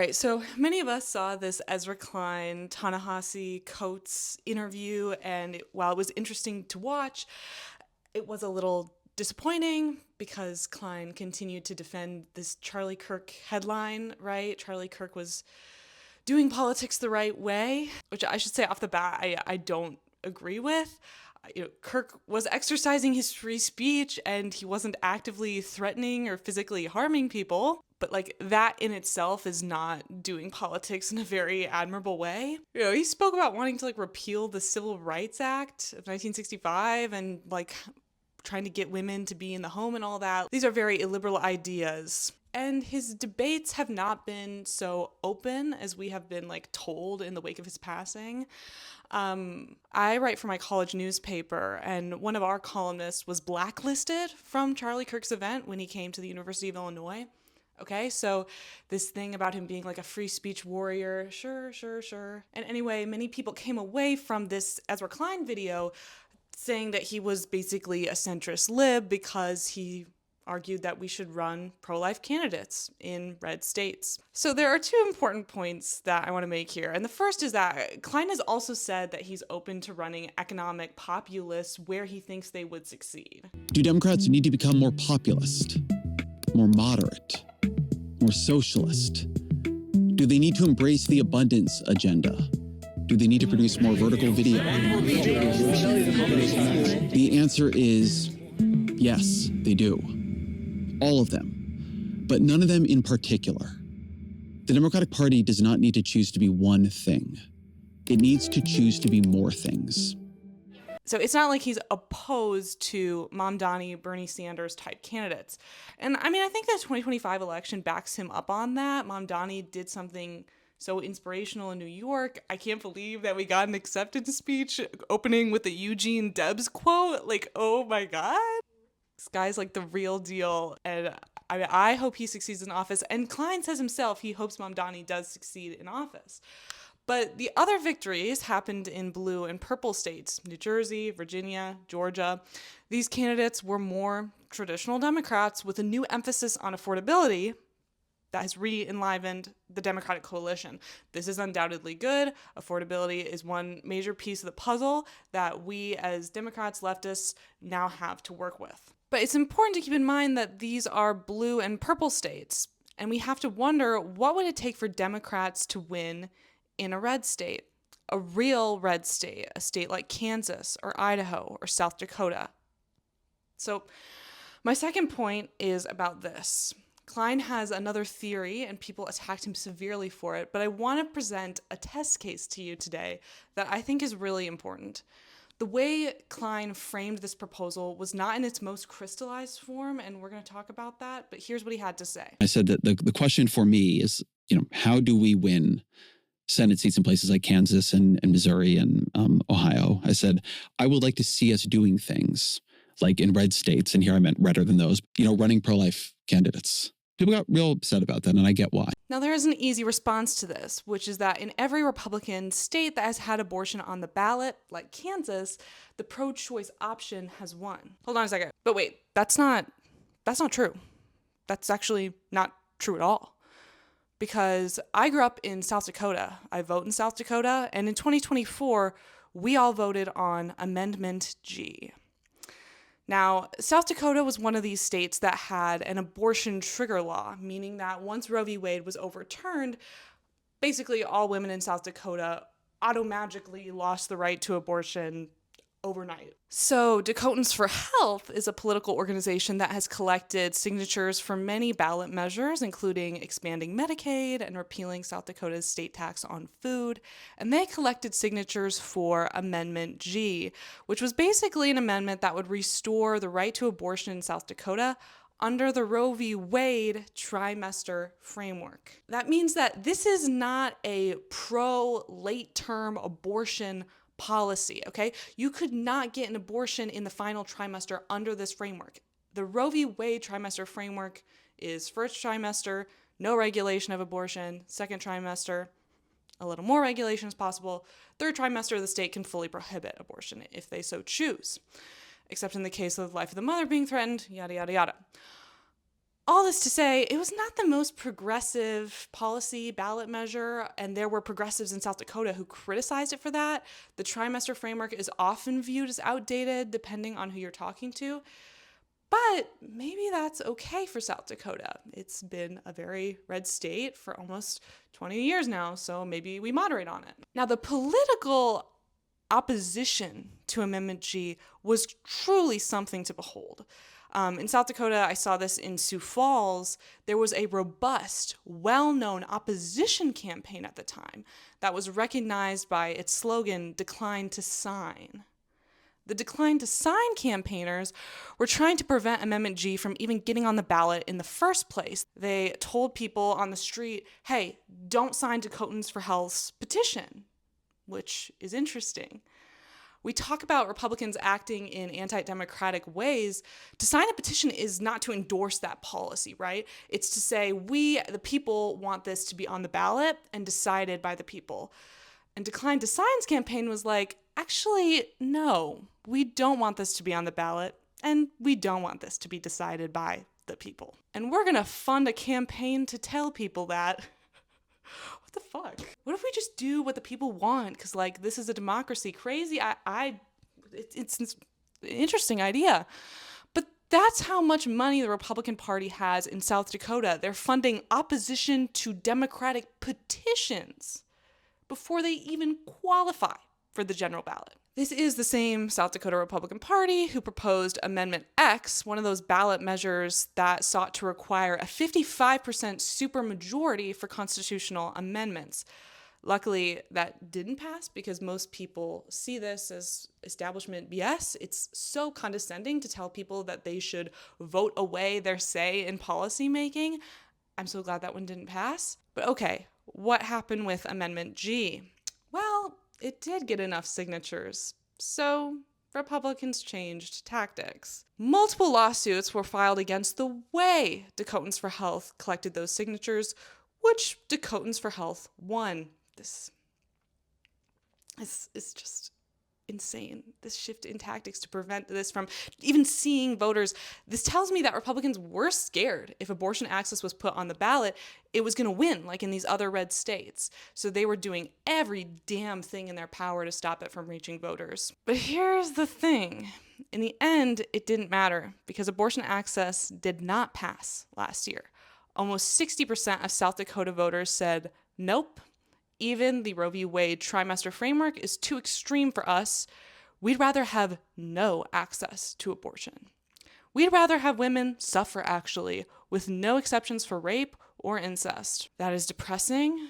right, so many of us saw this Ezra Klein, Ta-Nehisi Coates interview, and while it was interesting to watch, it was a little disappointing because Klein continued to defend this Charlie Kirk headline, right? Charlie Kirk was doing politics the right way, which I should say off the bat, I don't agree with. Kirk was exercising his free speech and he wasn't actively threatening or physically harming people. But like that in itself is not doing politics in a very admirable way. He spoke about wanting to like repeal the Civil Rights Act of 1965 and like trying to get women to be in the home and all that. These are very illiberal ideas. And his debates have not been so open as we have been like told in the wake of his passing. I write for my college newspaper, and one of our columnists was blacklisted from Charlie Kirk's event when he came to the University of Illinois. Okay, so this thing about him being like a free speech warrior, sure. And anyway, many people came away from this Ezra Klein video saying that he was basically a centrist lib because he argued that we should run pro-life candidates in red states. So there are two important points that I want to make here. And the first is that Klein has also said that he's open to running economic populists where he thinks they would succeed. Do Democrats need to become more populist, more moderate, more socialist? Do they need to embrace the abundance agenda? Do they need to produce more vertical video? The answer is yes, they do. All of them, but none of them in particular. The Democratic Party does not need to choose to be one thing. It needs to choose to be more things. So it's not like he's opposed to Mamdani, Bernie Sanders type candidates. And I mean, I think the 2025 election backs him up on that. Mamdani did something so inspirational in New York. I can't believe that we got an acceptance speech opening with a Eugene Debs quote. Like, oh my God. This guy's like the real deal. And I hope he succeeds in office. And Klein says himself he hopes Mamdani does succeed in office. But the other victories happened in blue and purple states, New Jersey, Virginia, Georgia. These candidates were more traditional Democrats with a new emphasis on affordability that has re-enlivened the Democratic coalition. This is undoubtedly good. Affordability is one major piece of the puzzle that we as Democrats, leftists, now have to work with. But it's important to keep in mind that these are blue and purple states, and we have to wonder what would it take for Democrats to win in a red state, a real red state, a state like Kansas or Idaho or South Dakota. So my second point is about this. Klein has another theory and people attacked him severely for it, but I want to present a test case to you today that I think is really important. The way Klein framed this proposal was not in its most crystallized form, and we're going to talk about that, but here's what he had to say. I said that the question for me is, how do we win Senate seats in places like Kansas and Missouri and Ohio? I said, I would like to see us doing things like in red states, and here I meant redder than those, running pro-life candidates. People got real upset about that, and I get why. Now, there is an easy response to this, which is that in every Republican state that has had abortion on the ballot, like Kansas, the pro-choice option has won. Hold on a second. But wait, that's not true. That's actually not true at all. Because I grew up in South Dakota. I vote in South Dakota, and in 2024, we all voted on Amendment G. Now, South Dakota was one of these states that had an abortion trigger law, meaning that once Roe v. Wade was overturned, basically all women in South Dakota automatically lost the right to abortion overnight. So Dakotans for Health is a political organization that has collected signatures for many ballot measures, including expanding Medicaid and repealing South Dakota's state tax on food. And they collected signatures for Amendment G, which was basically an amendment that would restore the right to abortion in South Dakota under the Roe v. Wade trimester framework. That means that this is not a pro-late-term abortion policy, okay? You could not get an abortion in the final trimester under this framework. The Roe v. Wade trimester framework is first trimester, no regulation of abortion, second trimester, a little more regulation as possible, third trimester, the state can fully prohibit abortion if they so choose, except in the case of the life of the mother being threatened, yada, yada, yada. All this to say, it was not the most progressive policy ballot measure, and there were progressives in South Dakota who criticized it for that. The trimester framework is often viewed as outdated, depending on who you're talking to. But maybe that's okay for South Dakota. It's been a very red state for almost 20 years now, so maybe we moderate on it. Now, the political opposition to Amendment G was truly something to behold. In South Dakota, I saw this in Sioux Falls. There was a robust, well-known opposition campaign at the time that was recognized by its slogan, "Decline to Sign." The Decline to Sign campaigners were trying to prevent Amendment G from even getting on the ballot in the first place. They told people on the street, hey, don't sign Dakotans for Health's petition, which is interesting. We talk about Republicans acting in anti-democratic ways. To sign a petition is not to endorse that policy, right? It's to say, we, the people, want this to be on the ballot and decided by the people. And Decline to Sign's campaign was like, actually, no, we don't want this to be on the ballot, and we don't want this to be decided by the people. And we're going to fund a campaign to tell people that. What the fuck? What if we just do what the people want? Because, like, this is a democracy. Crazy. It's an interesting idea. But that's how much money the Republican Party has in South Dakota. They're funding opposition to Democratic petitions before they even qualify for the general ballot. This is the same South Dakota Republican Party who proposed Amendment X, one of those ballot measures that sought to require a 55% supermajority for constitutional amendments. Luckily, that didn't pass because most people see this as establishment BS. It's so condescending to tell people that they should vote away their say in policymaking. I'm so glad that one didn't pass. But okay, what happened with Amendment G? Well, it did get enough signatures, so Republicans changed tactics. Multiple lawsuits were filed against the way Dakotans for Health collected those signatures, which Dakotans for Health won. This is just insane. This shift in tactics to prevent this from even seeing voters. This tells me that Republicans were scared if abortion access was put on the ballot, it was going to win, like in these other red states. So they were doing every damn thing in their power to stop it from reaching voters. But here's the thing. In the end, it didn't matter because abortion access did not pass last year. Almost 60% of South Dakota voters said, nope, even the Roe v. Wade trimester framework is too extreme for us. We'd rather have no access to abortion. We'd rather have women suffer, actually, with no exceptions for rape or incest. That is depressing,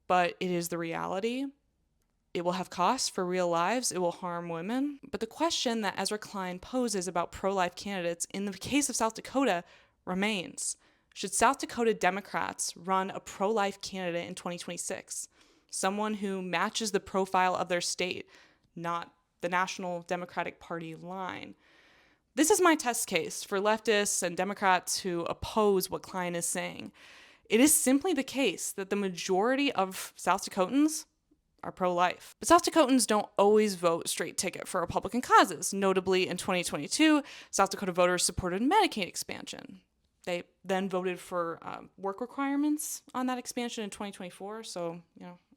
but it is the reality. It will have costs for real lives. It will harm women. But the question that Ezra Klein poses about pro-life candidates in the case of South Dakota remains. Should South Dakota Democrats run a pro-life candidate in 2026? Someone who matches the profile of their state, not the National Democratic Party line. This is my test case for leftists and Democrats who oppose what Klein is saying. It is simply the case that the majority of South Dakotans are pro-life. But South Dakotans don't always vote straight ticket for Republican causes. Notably, in 2022, South Dakota voters supported Medicaid expansion. They then voted for work requirements on that expansion in 2024, so,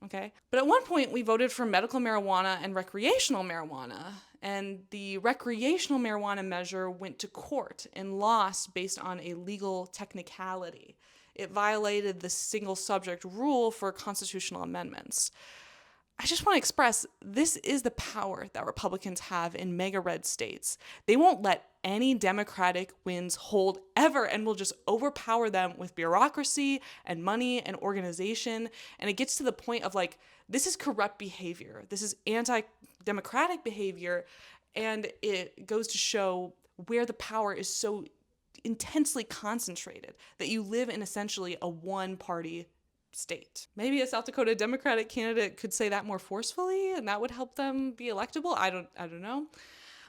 okay. But at one point, we voted for medical marijuana and recreational marijuana, and the recreational marijuana measure went to court and lost based on a legal technicality. It violated the single subject rule for constitutional amendments. I just want to express this is the power that Republicans have in mega red states. They won't let any Democratic wins hold ever and will just overpower them with bureaucracy and money and organization. And it gets to the point of like, this is corrupt behavior. This is anti-democratic behavior. And it goes to show where the power is so intensely concentrated that you live in essentially a one-party state. Maybe a South Dakota Democratic candidate could say that more forcefully and that would help them be electable. I don't know.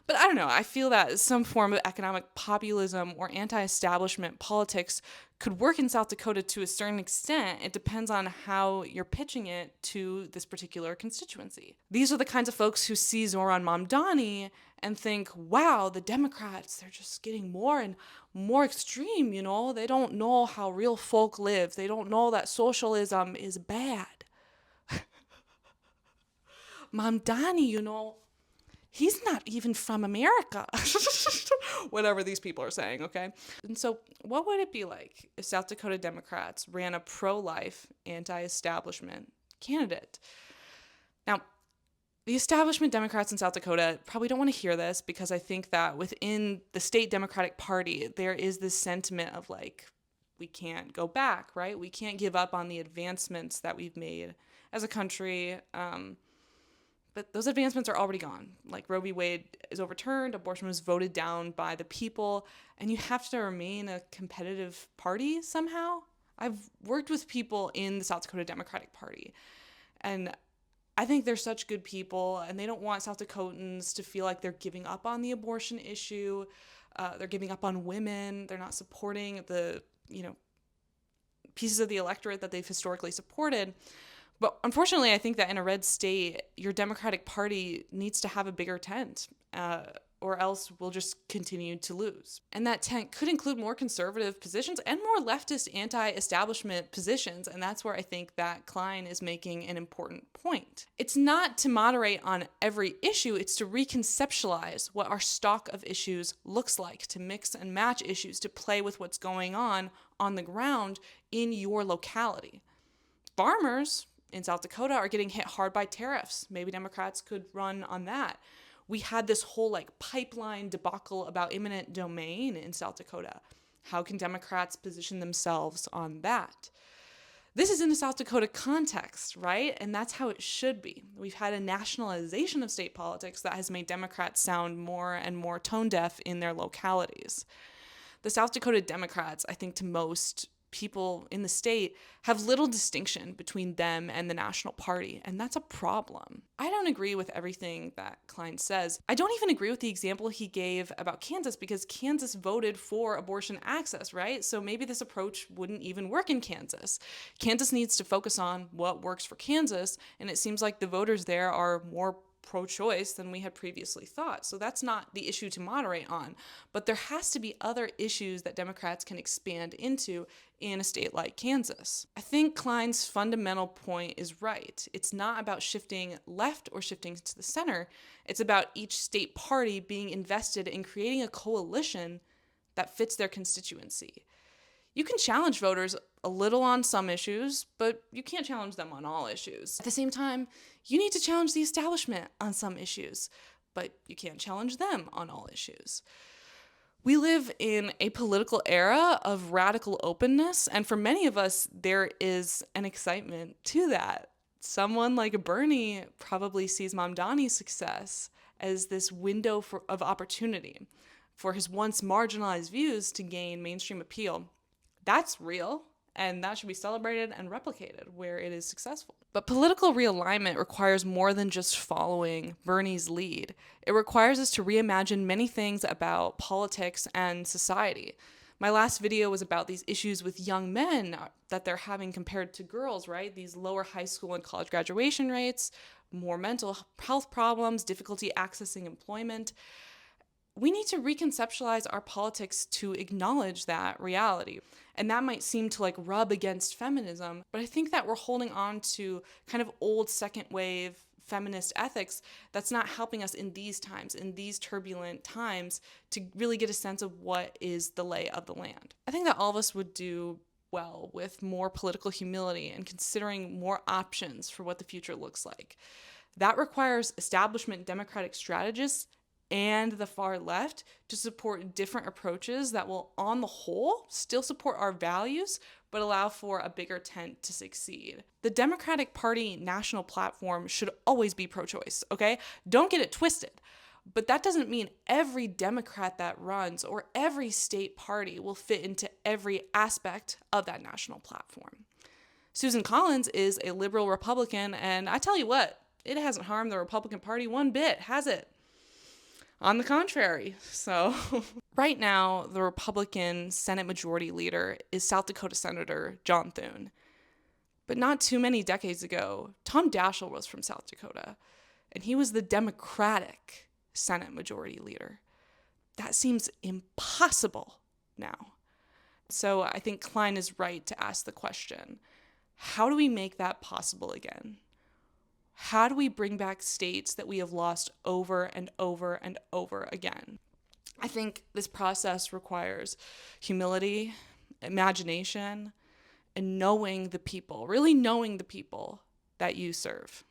But I don't know. I feel that some form of economic populism or anti-establishment politics could work in South Dakota to a certain extent. It depends on how you're pitching it to this particular constituency. These are the kinds of folks who see Zoran Mamdani and think, wow, the Democrats, they're just getting more and more extreme, you know? They don't know how real folk live. They don't know that socialism is bad. Mamdani, you know, he's not even from America. Whatever these people are saying, okay? And so, what would it be like if South Dakota Democrats ran a pro life, anti establishment candidate? Now, the establishment Democrats in South Dakota probably don't want to hear this because I think that within the state Democratic Party, there is this sentiment of like, we can't go back, right? We can't give up on the advancements that we've made as a country. But those advancements are already gone. Like Roe v. Wade is overturned, abortion was voted down by the people, and you have to remain a competitive party somehow. I've worked with people in the South Dakota Democratic Party, and I think they're such good people, and they don't want South Dakotans to feel like they're giving up on the abortion issue. They're giving up on women. They're not supporting the, pieces of the electorate that they've historically supported. But unfortunately, I think that in a red state, your Democratic Party needs to have a bigger tent, or else we'll just continue to lose. And that tent could include more conservative positions and more leftist anti-establishment positions. And that's where I think that Klein is making an important point. It's not to moderate on every issue, it's to reconceptualize what our stock of issues looks like, to mix and match issues, to play with what's going on the ground in your locality. Farmers in South Dakota are getting hit hard by tariffs. Maybe Democrats could run on that. We had this whole pipeline debacle about eminent domain in South Dakota. How can Democrats position themselves on that? This is in a South Dakota context, right? And that's how it should be. We've had a nationalization of state politics that has made Democrats sound more and more tone deaf in their localities. The South Dakota Democrats, I think to most people in the state, have little distinction between them and the national party, and that's a problem. I don't agree with everything that Klein says. I don't even agree with the example he gave about Kansas because Kansas voted for abortion access, right? So maybe this approach wouldn't even work in Kansas. Kansas needs to focus on what works for Kansas, and it seems like the voters there are more pro-choice than we had previously thought. So that's not the issue to moderate on. But there has to be other issues that Democrats can expand into in a state like Kansas. I think Klein's fundamental point is right. It's not about shifting left or shifting to the center. It's about each state party being invested in creating a coalition that fits their constituency. You can challenge voters a little on some issues, but you can't challenge them on all issues. At the same time, you need to challenge the establishment on some issues, but you can't challenge them on all issues. We live in a political era of radical openness, and for many of us, there is an excitement to that. Someone like Bernie probably sees Mamdani's success as this window of opportunity for his once marginalized views to gain mainstream appeal. That's real, and that should be celebrated and replicated where it is successful. But political realignment requires more than just following Bernie's lead. It requires us to reimagine many things about politics and society. My last video was about these issues with young men that they're having compared to girls, right? These lower high school and college graduation rates, more mental health problems, difficulty accessing employment. We need to reconceptualize our politics to acknowledge that reality. And that might seem to rub against feminism, but I think that we're holding on to kind of old second wave feminist ethics that's not helping us in these times, in these turbulent times, to really get a sense of what is the lay of the land. I think that all of us would do well with more political humility and considering more options for what the future looks like. That requires establishment Democratic strategists and the far left to support different approaches that will, on the whole, still support our values, but allow for a bigger tent to succeed. The Democratic Party national platform should always be pro-choice, okay? Don't get it twisted. But that doesn't mean every Democrat that runs or every state party will fit into every aspect of that national platform. Susan Collins is a liberal Republican, and I tell you what, it hasn't harmed the Republican Party one bit, has it? on the contrary. So right now, the Republican Senate Majority Leader is South Dakota Senator John Thune. But not too many decades ago, Tom Daschle was from South Dakota, and he was the Democratic Senate Majority Leader. That seems impossible now. So I think Klein is right to ask the question, how do we make that possible again? How do we bring back states that we have lost over and over and over again? I think this process requires humility, imagination, and knowing the people, really knowing the people that you serve.